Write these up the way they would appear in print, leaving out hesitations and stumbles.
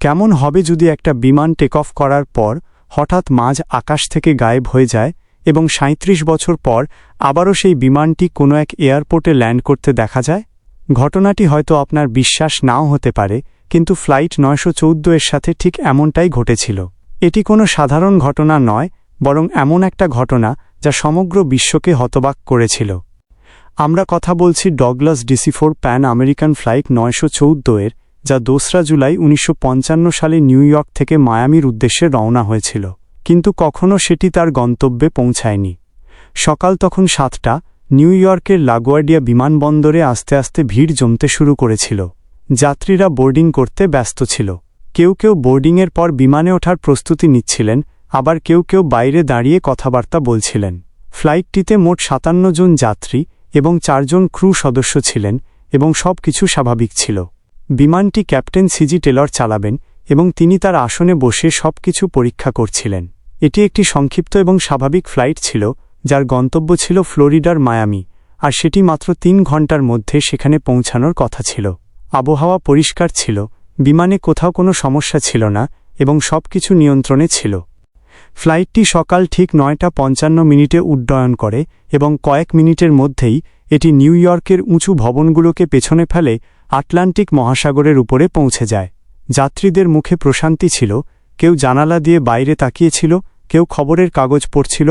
কেমন হবে যদি একটা বিমান টেক অফ করার পর হঠাৎ মাঝ আকাশ থেকে গায়েব হয়ে যায় এবং ৩৭ বছর পর আবারও সেই বিমানটি কোনো এক এয়ারপোর্টে ল্যান্ড করতে দেখা যায়? ঘটনাটি হয়তো আপনার বিশ্বাস নাও হতে পারে, কিন্তু ফ্লাইট ৯১৪ এর সাথে ঠিক এমনটাই ঘটেছিল। এটি কোনো সাধারণ ঘটনা নয়, বরং এমন একটা ঘটনা যা সমগ্র বিশ্বকে হতবাক করেছিল। আমরা কথা বলছি Douglas DC-4 pan American flight ৯১৪ এর, যা ২রা জুলাই ১৯৫৫ সালে নিউ ইয়র্ক থেকে মায়ামির উদ্দেশ্যে রওনা হয়েছিল, কিন্তু কখনও সেটি তার গন্তব্যে পৌঁছায়নি। সকাল তখন ৭টা। নিউ ইয়র্কের লাগুয়ার্ডিয়া বিমানবন্দরে আস্তে আস্তে ভিড় জমতে শুরু করেছিল। যাত্রীরা বোর্ডিং করতে ব্যস্ত ছিল। কেউ কেউ বোর্ডিংয়ের পর বিমানে ওঠার প্রস্তুতি নিচ্ছিলেন, আবার কেউ কেউ বাইরে দাঁড়িয়ে কথাবার্তা বলছিলেন। ফ্লাইটটিতে মোট ৫৭ জন যাত্রী এবং ৪ জন ক্রু সদস্য ছিলেন, এবং সব কিছু স্বাভাবিক ছিল। বিমানটি ক্যাপ্টেন সিজি টেলর চালাবেন, এবং তিনি তার আসনে বসে সব কিছু পরীক্ষা করছিলেন। এটি একটি সংক্ষিপ্ত এবং স্বাভাবিক ফ্লাইট ছিল, যার গন্তব্য ছিল ফ্লোরিডার মায়ামি, আর সেটি মাত্র ৩ ঘণ্টার মধ্যে সেখানে পৌঁছানোর কথা ছিল। আবহাওয়া পরিষ্কার ছিল, বিমানে কোথাও কোনো সমস্যা ছিল না, এবং সব কিছু নিয়ন্ত্রণে ছিল। ফ্লাইটটি সকাল ঠিক ৯:৫৫ উড্ডয়ন করে, এবং কয়েক মিনিটের মধ্যেই এটি নিউ ইয়র্কের উঁচু ভবনগুলোকে পেছনে ফেলে আটলান্টিক মহাসাগরের উপরে পৌঁছে যায়। যাত্রীদের মুখে প্রশান্তি ছিল, কেউ জানালা দিয়ে বাইরে তাকিয়েছিল, কেউ খবরের কাগজ পড়ছিল,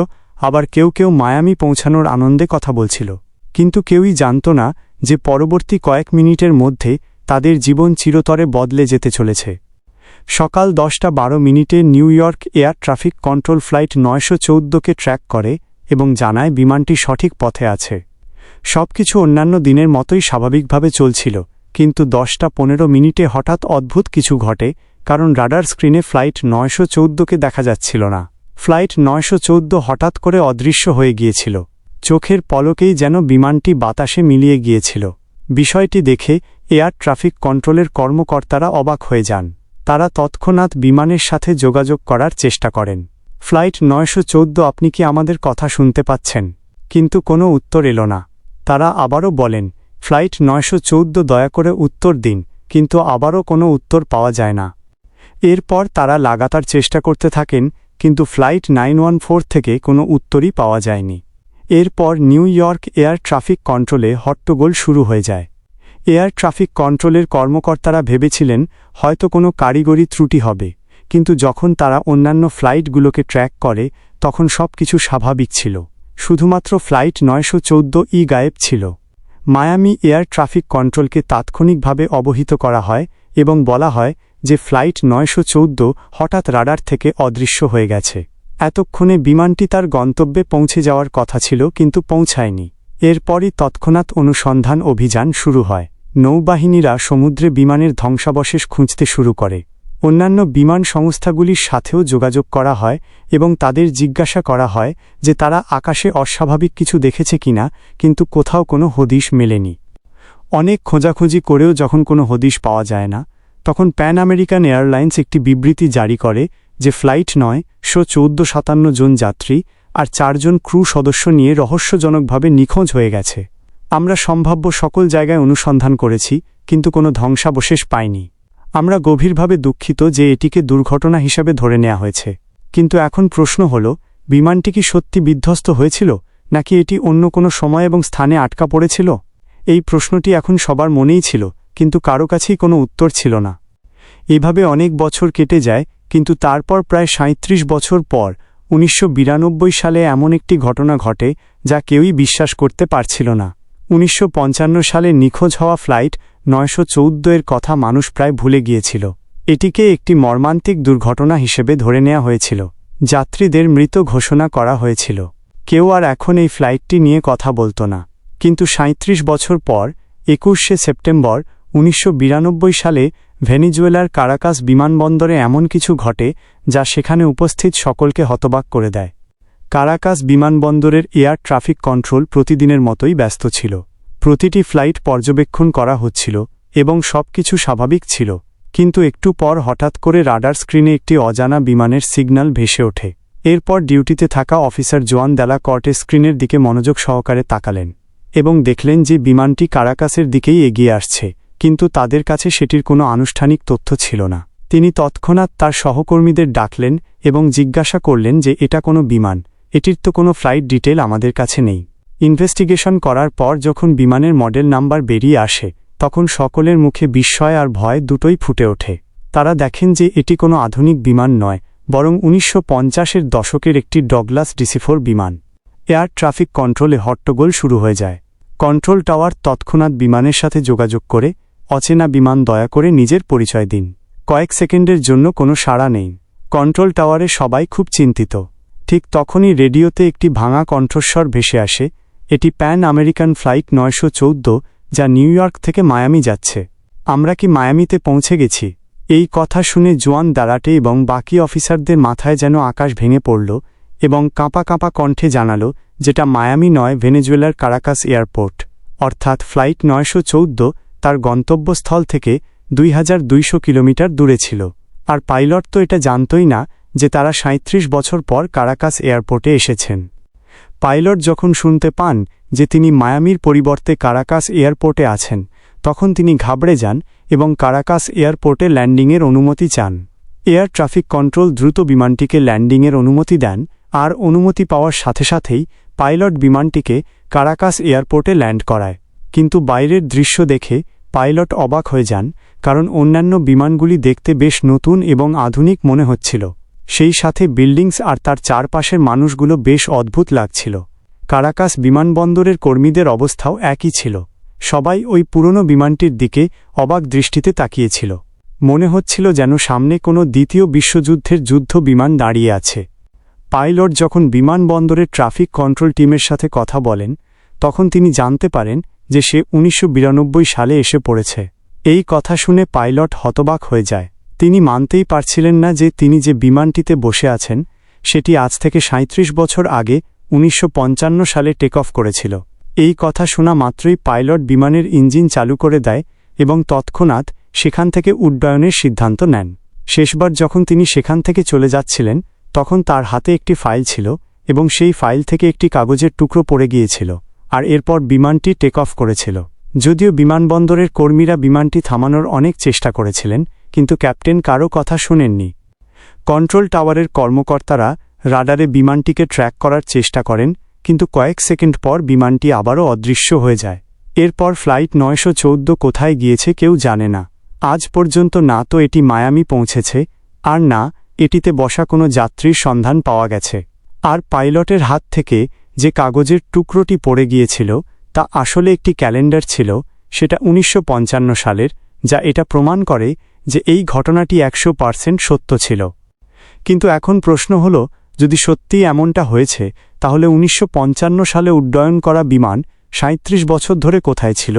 আবার কেউ কেউ মায়ামি পৌঁছানোর আনন্দে কথা বলছিল। কিন্তু কেউই জানত না যে পরবর্তী কয়েক মিনিটের মধ্যে তাদের জীবন চিরতরে বদলে যেতে চলেছে। সকাল ১০:১২ New York air traffic control flight ৯১৪কে ট্র্যাক করে এবং জানায় বিমানটি সঠিক পথে আছে। সবকিছু অন্যান্য দিনের মতোই স্বাভাবিকভাবে চলছিল, কিন্তু ১০:১৫ হঠাৎ অদ্ভুত কিছু ঘটে, কারণ রাডার স্ক্রিনে ফ্লাইট ৯১৪কে দেখা যাচ্ছিল না। ফ্লাইট ৯১৪ হঠাৎ করে অদৃশ্য হয়ে গিয়েছিল। চোখের পলকেই যেন বিমানটি বাতাসে মিলিয়ে গিয়েছিল। বিষয়টি দেখে এয়ার ট্রাফিক কন্ট্রোলের কর্মকর্তারা অবাক হয়ে যান। তারা তৎক্ষণাৎ বিমানের সাথে যোগাযোগ করার চেষ্টা করেন। ফ্লাইট ৯১৪, আপনি কি আমাদের কথা শুনতে পাচ্ছেন? কিন্তু কোনো উত্তর এলো না। তারা আবারও বলেন, ফ্লাইট ৯১৪, দয়া করে উত্তর দিন, কিন্তু আবারও কোনো উত্তর পাওয়া যায় না। এরপর তারা লাগাতার চেষ্টা করতে থাকেন, কিন্তু ফ্লাইট ৯১৪ থেকে কোনো উত্তরই পাওয়া যায়নি। এরপর নিউ ইয়র্ক এয়ার ট্রাফিক কন্ট্রোলে হট্টগোল শুরু হয়ে যায়। এয়ার ট্রাফিক কন্ট্রোলের কর্মকর্তারা ভেবেছিলেন হয়তো কোনো কারিগরি ত্রুটি হবে, কিন্তু যখন তারা অন্যান্য ফ্লাইটগুলোকে ট্র্যাক করে তখন সব কিছু স্বাভাবিক ছিল। শুধুমাত্র ফ্লাইট ৯১৪ই গায়েব ছিল। মায়ামি এয়ার ট্রাফিক কন্ট্রোলকে তাৎক্ষণিকভাবে অবহিত করা হয় এবং বলা হয় যে ফ্লাইট ৯১৪ হঠাৎ রাডার থেকে অদৃশ্য হয়ে গেছে। এতক্ষণে বিমানটি তার গন্তব্যে পৌঁছে যাওয়ার কথা ছিল, কিন্তু পৌঁছায়নি। এরপরই তৎক্ষণাৎ অনুসন্ধান অভিযান শুরু হয়। নৌবাহিনীরা সমুদ্রে বিমানের ধ্বংসাবশেষ খুঁজতে শুরু করে। অন্যান্য বিমান সংস্থাগুলির সাথেও যোগাযোগ করা হয় এবং তাদের জিজ্ঞাসা করা হয় যে তারা আকাশে অস্বাভাবিক কিছু দেখেছে কিনা, কিন্তু কোথাও কোনো হদিশ মেলেনি। অনেক খোঁজাখুঁজি করেও যখন কোনো হদিশ পাওয়া যায় না, তখন প্যান আমেরিকান এয়ারলাইন্স একটি বিবৃতি জারি করে যে ফ্লাইট ৯১৪ ৫৭ জন যাত্রী আর ৪ জন ক্রু সদস্য নিয়ে রহস্যজনকভাবে নিখোঁজ হয়ে গেছে। আমরা সম্ভাব্য সকল জায়গায় অনুসন্ধান করেছি, কিন্তু কোনো ধ্বংসাবশেষ পাইনি। আমরা গভীরভাবে দুঃখিত যে এটিকে দুর্ঘটনা হিসাবে ধরে নেওয়া হয়েছে। কিন্তু এখন প্রশ্ন হল, বিমানটি কি সত্যি বিধ্বস্ত হয়েছিল, নাকি এটি অন্য কোনো সময় এবং স্থানে আটকা পড়েছিল? এই প্রশ্নটি এখন সবার মনেই ছিল, কিন্তু কারো কাছেই কোনো উত্তর ছিল না। এভাবে অনেক বছর কেটে যায়, কিন্তু তারপর প্রায় ৩৭ বছর পর ১৯৯২ সালে এমন একটি ঘটনা ঘটে যা কেউই বিশ্বাস করতে পারছিল না। ১৯৫৫ সালে নিখোঁজ হওয়া ফ্লাইট ৯১৪ এর কথা মানুষ প্রায় ভুলে গিয়েছিল। এটিকে একটি মর্মান্তিক দুর্ঘটনা হিসেবে ধরে নেওয়া হয়েছিল। যাত্রীদের মৃত ঘোষণা করা হয়েছিল। কেউ আর এখন এই ফ্লাইটটি নিয়ে কথা বলত না। কিন্তু ৩৭ বছর পর ২১শে সেপ্টেম্বর ১৯৯২ সালে ভেনিজুয়েলার কারাকাস বিমানবন্দরে এমন কিছু ঘটে যা সেখানে উপস্থিত সকলকে হতবাক করে দেয়। কারাকাস বিমানবন্দরের এয়ার ট্রাফিক কন্ট্রোল প্রতিদিনের মতোই ব্যস্ত ছিল। প্রতিটি ফ্লাইট পর্যবেক্ষণ করা হচ্ছিল এবং সবকিছু স্বাভাবিক ছিল, কিন্তু একটু পর হঠাৎ করে রাডার স্ক্রিনে একটি অজানা বিমানের সিগন্যাল ভেসে ওঠে। এরপর ডিউটিতে থাকা অফিসার জোয়ান দেলা কর্টে স্ক্রিনের দিকে মনোযোগ সহকারে তাকালেন এবং দেখলেন যে বিমানটি কারাকাসের দিকেই এগিয়ে আসছে, কিন্তু তাদের কাছে সেটির কোনো আনুষ্ঠানিক তথ্য ছিল না। তিনি তৎক্ষণাৎ তার সহকর্মীদের ডাকলেন এবং জিজ্ঞাসা করলেন যে এটা কোনো বিমান, এটির তো কোনো ফ্লাইট ডিটেল আমাদের কাছে নেই। ইনভেস্টিগেশন করার পর যখন বিমানের মডেল নাম্বার বেরিয়ে আসে তখন সকলের মুখে বিস্ময় আর ভয় দুটোই ফুটে ওঠে। তারা দেখেন যে এটি কোনো আধুনিক বিমান নয়, বরং 1950-এর দশকের একটি ডগলাস DC-4 বিমান। এয়ার ট্রাফিক কন্ট্রোলে হট্টগোল শুরু হয়ে যায়। কন্ট্রোল টাওয়ার তৎক্ষণাৎ বিমানের সাথে যোগাযোগ করে, অচেনা বিমান দয়া করে নিজের পরিচয় দিন। কয়েক সেকেন্ডের জন্য কোনো সাড়া নেই। কন্ট্রোল টাওয়ারে সবাই খুব চিন্তিত। ঠিক তখনই রেডিওতে একটি ভাঙা কণ্ঠস্বর ভেসে আসে, এটি প্যান আমেরিকান ফ্লাইট 914, যা নিউ ইয়র্ক থেকে মায়ামি যাচ্ছে। আমরা কি মায়ামিতে পৌঁছে গেছি? এই কথা শুনে জোয়ান দাঁড়াটে এবং বাকি অফিসারদের মাথায় যেন আকাশ ভেঙে পড়ল এবং কাঁপা কাঁপা কণ্ঠে জানাল যেটা মায়ামি নয়, ভেনেজুয়েলার কারাকাস এয়ারপোর্ট। অর্থাৎ ফ্লাইট 914 তার গন্তব্যস্থল থেকে 2200 কিলোমিটার দূরে ছিল। আর পাইলট তো এটা জানতই না যে তারা 37 বছর পর কারাকাস এয়ারপোর্টে এসেছেন। পাইলট যখন শুনতে পান যে তিনি মায়ামির পরিবর্তে কারাকাস এয়ারপোর্টে আছেন, তখন তিনি ঘাবড়ে যান এবং কারাকাস এয়ারপোর্টে ল্যান্ডিংয়ের অনুমতি চান। এয়ার ট্রাফিক কন্ট্রোল দ্রুত বিমানটিকে ল্যান্ডিংয়ের অনুমতি দেন, আর অনুমতি পাওয়ার সাথে সাথেই পাইলট বিমানটিকে কারাকাস এয়ারপোর্টে ল্যান্ড করায়। কিন্তু বাইরের দৃশ্য দেখে পাইলট অবাক হয়ে যান, কারণ অন্যান্য বিমানগুলি দেখতে বেশ নতুন এবং আধুনিক মনে হচ্ছিল। সেই সাথে বিল্ডিংস আর তার চারপাশের মানুষগুলো বেশ অদ্ভুত লাগছিল। কারাকাস বিমানবন্দরের কর্মীদের অবস্থাও একই ছিল। সবাই ওই পুরনো বিমানটির দিকে অবাক দৃষ্টিতে তাকিয়েছিল। মনে হচ্ছিল যেন সামনে কোনো দ্বিতীয় বিশ্বযুদ্ধের যুদ্ধ বিমান দাঁড়িয়ে আছে। পাইলট যখন বিমানবন্দরের ট্রাফিক কন্ট্রোল টিমের সাথে কথা বলেন, তখন তিনি জানতে পারেন যে সে 1992 সালে এসে পড়েছে। এই কথা শুনে পাইলট হতবাক হয়ে যায়। তিনি মানতেই পারছিলেন না যে তিনি যে বিমানটিতে বসে আছেন সেটি আজ থেকে 37 বছর আগে 1955 সালে টেক অফ করেছিল। এই কথা শোনা মাত্রই পাইলট বিমানের ইঞ্জিন চালু করে দেয় এবং তৎক্ষণাৎ সেখান থেকে উড্ডয়নের সিদ্ধান্ত নেন। শেষবার যখন তিনি সেখান থেকে চলে যাচ্ছিলেন, তখন তার হাতে একটি ফাইল ছিল এবং সেই ফাইল থেকে একটি কাগজের টুকরো পড়ে গিয়েছিল, আর এরপর বিমানটি টেক অফ করেছিল। যদিও বিমানবন্দরের কর্মীরা বিমানটি থামানোর অনেক চেষ্টা করেছিলেন, কিন্তু ক্যাপ্টেন কারও কথা শোনেননি। কন্ট্রোল টাওয়ারের কর্মকর্তারা রাডারে বিমানটিকে ট্র্যাক করার চেষ্টা করেন, কিন্তু কয়েক সেকেন্ড পর বিমানটি আবারও অদৃশ্য হয়ে যায়। এরপর ফ্লাইট 914 কোথায় গিয়েছে কেউ জানে না। আজ পর্যন্ত না তো এটি মায়ামি পৌঁছেছে, আর না এটিতে বসা কোনো যাত্রীর সন্ধান পাওয়া গেছে। আর পাইলটের হাত থেকে যে কাগজের টুকরোটি পড়ে গিয়েছিল তা আসলে একটি ক্যালেন্ডার ছিল, সেটা 1955 সালের, যা এটা প্রমাণ করে যে এই ঘটনাটি 100% সত্য ছিল। কিন্তু এখন প্রশ্ন হল, যদি সত্যিই এমনটা হয়েছে, তাহলে 1955 সালে উড্ডয়ন করা বিমান 37 বছর ধরে কোথায় ছিল?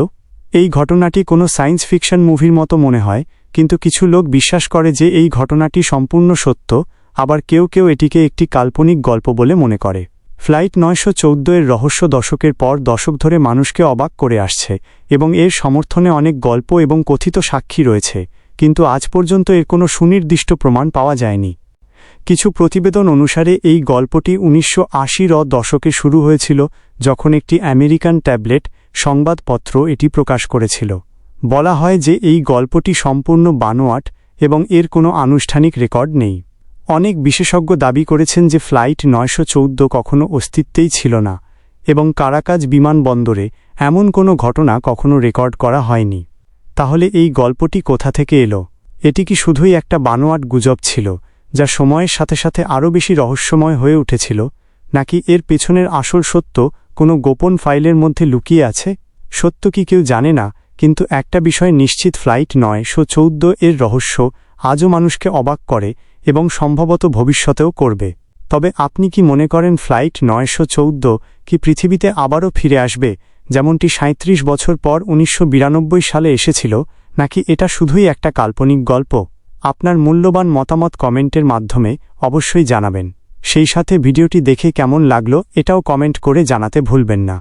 এই ঘটনাটি কোনো সায়েন্স ফিকশন মুভির মতো মনে হয়, কিন্তু কিছু লোক বিশ্বাস করে যে এই ঘটনাটি সম্পূর্ণ সত্য, আবার কেউ কেউ এটিকে একটি কাল্পনিক গল্প বলে মনে করে। ফ্লাইট 914 এর রহস্য দশকের পর দশক ধরে মানুষকে অবাক করে আসছে এবং এর সমর্থনে অনেক গল্প এবং কথিত সাক্ষী রয়েছে, কিন্তু আজ পর্যন্ত এর কোনো সুনির্দিষ্ট প্রমাণ পাওয়া যায়নি। কিছু প্রতিবেদন অনুসারে এই গল্পটি 1980-র দশকে শুরু হয়েছিল, যখন একটি আমেরিকান ট্যাবলেট সংবাদপত্র এটি প্রকাশ করেছিল। বলা হয় যে এই গল্পটি সম্পূর্ণ বানোয়াট এবং এর কোনো আনুষ্ঠানিক রেকর্ড নেই। অনেক বিশেষজ্ঞ দাবি করেছেন যে ফ্লাইট 914 কখনো অস্তিত্বেই ছিল না এবং কারাকাজ বিমানবন্দরে এমন কোনো ঘটনা কখনো রেকর্ড করা হয়নি। তাহলে এই গল্পটি কোথা থেকে এলো? এটি কি শুধুই একটা বানোয়াট গুজব ছিল, যা সময়ের সাথে সাথে আরও বেশি রহস্যময় হয়ে উঠেছিল, নাকি এর পেছনের আসল সত্য কোনো গোপন ফাইলের মধ্যে লুকিয়ে আছে? সত্য কি কেউ জানে না, কিন্তু একটা বিষয় নিশ্চিত, ফ্লাইট 914 এর রহস্য আজও মানুষকে অবাক করে এবং সম্ভবত ভবিষ্যতেও করবে। তবে আপনি কি মনে করেন ফ্লাইট 914 কি পৃথিবীতে আবারও ফিরে আসবে, যেমনটি 37 বছর পর 1992 সালে এসেছিল, নাকি এটা শুধুই একটা কাল্পনিক গল্প? আপনার মূল্যবান মতামত কমেন্টের মাধ্যমে অবশ্যই জানাবেন। সেই সাথে ভিডিওটি দেখে কেমন লাগলো এটাও কমেন্ট করে জানাতে ভুলবেন না।